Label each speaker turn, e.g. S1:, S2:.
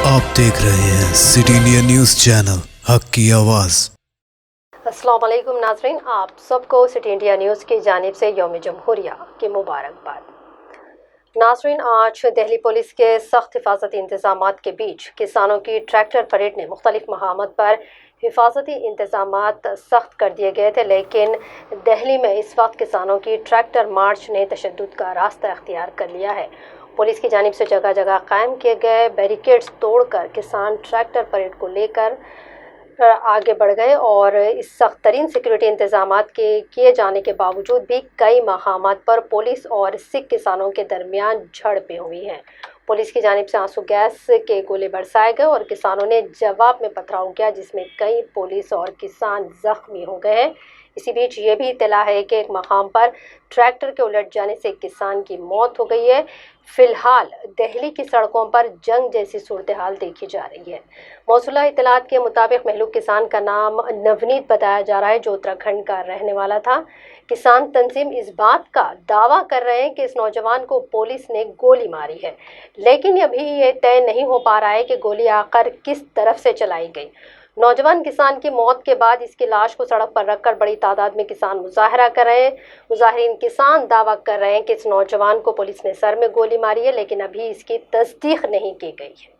S1: آپ دیکھ رہے ہیں سٹی انڈیا نیوز چینل، حق کی آواز۔
S2: السلام علیکم ناظرین، آپ سب کو سٹی انڈیا نیوز کی جانب سے یوم جمہوریہ کی مبارکباد۔ ناظرین، آج دہلی پولیس کے سخت حفاظتی انتظامات کے بیچ کسانوں کی ٹریکٹر پریڈ نے مختلف مقامات پر حفاظتی انتظامات سخت کر دیے گئے تھے، لیکن دہلی میں اس وقت کسانوں کی ٹریکٹر مارچ نے تشدد کا راستہ اختیار کر لیا ہے۔ پولیس کی جانب سے جگہ جگہ قائم کیے گئے بیریکیڈز توڑ کر کسان ٹریکٹر پریڈ کو لے کر آگے بڑھ گئے، اور اس سخت ترین سیکورٹی انتظامات کے کیے جانے کے باوجود بھی کئی مقامات پر پولیس اور سکھ کسانوں کے درمیان جھڑپیں ہوئی ہیں۔ پولیس کی جانب سے آنسو گیس کے گولے برسائے گئے اور کسانوں نے جواب میں پتھراؤ کیا، جس میں کئی پولیس اور کسان زخمی ہو گئے ہیں۔ اسی بیچ یہ بھی اطلاع ہے کہ ایک مقام پر ٹریکٹر کے الٹ جانے سے ایک کسان کی موت ہو گئی ہے۔ فی الحال دہلی کی سڑکوں پر جنگ جیسی صورتحال دیکھی جا رہی ہے۔ موصولہ اطلاعات کے مطابق مہلوک کسان کا نام نونیت بتایا جا رہا ہے، جو اتراکھنڈ کا رہنے والا تھا۔ کسان تنظیم اس بات کا دعویٰ کر رہے ہیں کہ اس نوجوان کو پولیس نے گولی ماری ہے، لیکن ابھی یہ طے نہیں ہو پا رہا ہے کہ گولی آخر کس طرف سے چلائی گئی۔ نوجوان کسان کی موت کے بعد اس کی لاش کو سڑک پر رکھ کر بڑی تعداد میں کسان مظاہرہ کر رہے ہیں۔ مظاہرین کسان دعویٰ کر رہے ہیں کہ اس نوجوان کو پولیس نے سر میں گولی ماری ہے، لیکن ابھی اس کی تصدیق نہیں کی گئی ہے۔